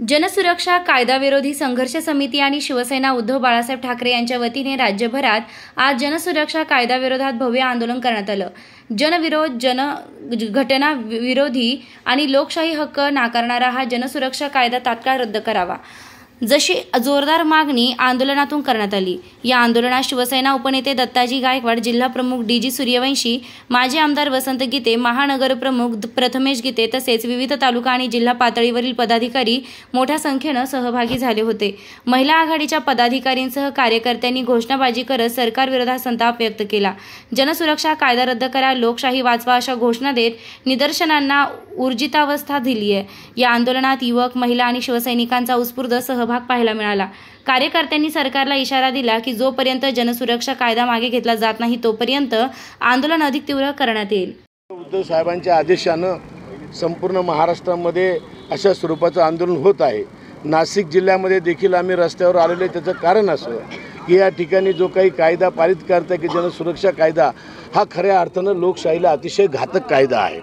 जनसुरक्षा कायदाविरोधी संघर्ष समिती आणि शिवसेना उद्धव बाळासाहेब ठाकरे यांच्या वतीने राज्यभरात आज जनसुरक्षा कायदाविरोधात भव्य आंदोलन करण्यात आलं। जनविरोध, जनघटना विरोधी आणि लोकशाही हक्क नाकारणारा हा जनसुरक्षा कायदा तात्काळ रद्द करावा, जशी जोरदार मागणी आंदोलनातून करण्यात आली। या आंदोलनात शिवसेना उपनेते दत्ताजी गायकवाड, जिल्हा प्रमुख डी.जी. सूर्यवंशी, माजी आमदार वसंत गीते, महानगर प्रमुख प्रथमेश गीते तसेच विविध तालुका आणि जिल्हा पातळीवरील पदाधिकारी मोठ्या संख्येने सहभागी झाले होते। महिला आघाडीच्या पदाधिकाऱ्यांसह कार्यकर्त्यांनी घोषणाबाजी करत सरकारविरोधात संताप व्यक्त केला। जनसुरक्षा कायदा रद्द करा, लोकशाही वाचवा अशा घोषणा देत निदर्शनांना ऊर्जितावस्था दिली आहे। या आंदोलनात युवक, महिला आणि शिवसैनिकांचा उत्स्फूर्त सहभाग पाहायला मिळाला। कार्यकर्त्यांनी सरकारला इशारा दिला की जोपर्यंत जनसुरक्षा कायदा मागे घेतला जात नाही तोपर्यंत आंदोलन अधिक तीव्र करण्यात येईल। उद्धव साहेबांच्या आदेशानं संपूर्ण महाराष्ट्रामध्ये अशा स्वरूपाचं आंदोलन होत आहे। नाशिक जिल्ह्यामध्ये देखील आम्ही रस्त्यावर आलेले, त्याचं कारण असं की या ठिकाणी जो काही कायदा पारित करता की जनसुरक्षा कायदा हा खऱ्या अर्थानं लोकशाहीला अतिशय घातक कायदा आहे।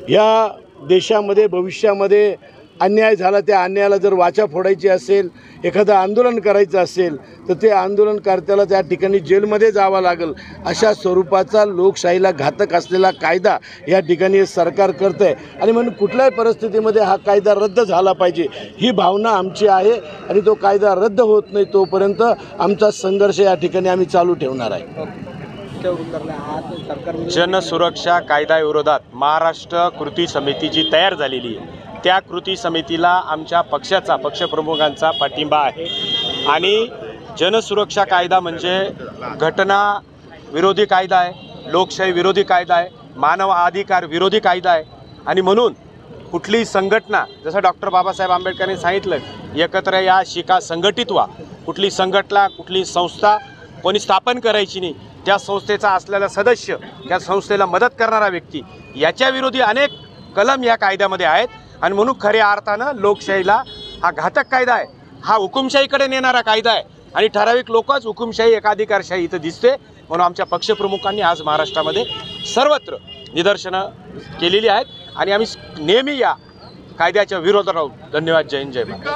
या देशामध्ये भविष्यामध्ये अन्याय झाला, त्या अन्यायाला जर वाचा फोडायची असेल, एखादं आंदोलन करायचं असेल तर ते आंदोलनकर्त्याला त्या ठिकाणी जेलमध्ये जावं लागेल, अशा स्वरूपाचा लोकशाहीला घातक असलेला कायदा या ठिकाणी सरकार करतं आहे। आणि म्हणून कुठल्याही परिस्थितीमध्ये हा कायदा रद्द झाला पाहिजे ही भावना आमची आहे आणि तो कायदा रद्द होत नाही तोपर्यंत आमचा संघर्ष या ठिकाणी आम्ही चालू ठेवणार आहे। जनसुरक्षा कायद्याविरोधात महाराष्ट्र कृती समिती जी तयार झालेली आहे त्या कृती समितीला आमच्या पक्षाचा पक्षप्रमुखांचा पाठिंबा आहे। आणि जनसुरक्षा कायदा म्हणजे घटना विरोधी कायदा आहे, लोकशाही विरोधी कायदा आहे, मानव अधिकार विरोधी कायदा आहे। आणि म्हणून कुठलीही संघटना, जसं डॉक्टर बाबासाहेब आंबेडकरांनी सांगितलं, एकत्र या, शिका, संघटित व्हा। कुठली संघटना, कुठली संस्था कोणी स्थापन करायची नाही, त्या संस्थेचा असलेला सदस्य, त्या संस्थेला मदत करणारा व्यक्ती, याच्या विरोधी अनेक कलम या कायद्यामध्ये आहेत। आणि म्हणून खऱ्या अर्थानं लोकशाहीला हा घातक कायदा आहे, हा हुकुमशाहीकडे नेणारा कायदा आहे। आणि ठराविक लोकच हुकुमशाही, एकाधिकारशाही इथं दिसते। म्हणून आमच्या पक्षप्रमुखांनी आज महाराष्ट्रामध्ये सर्वत्र निदर्शनं केलेली आहेत आणि आम्ही नेहमी या कायद्याच्या विरोधात राहू। धन्यवाद। जय हिंद, जय भारत।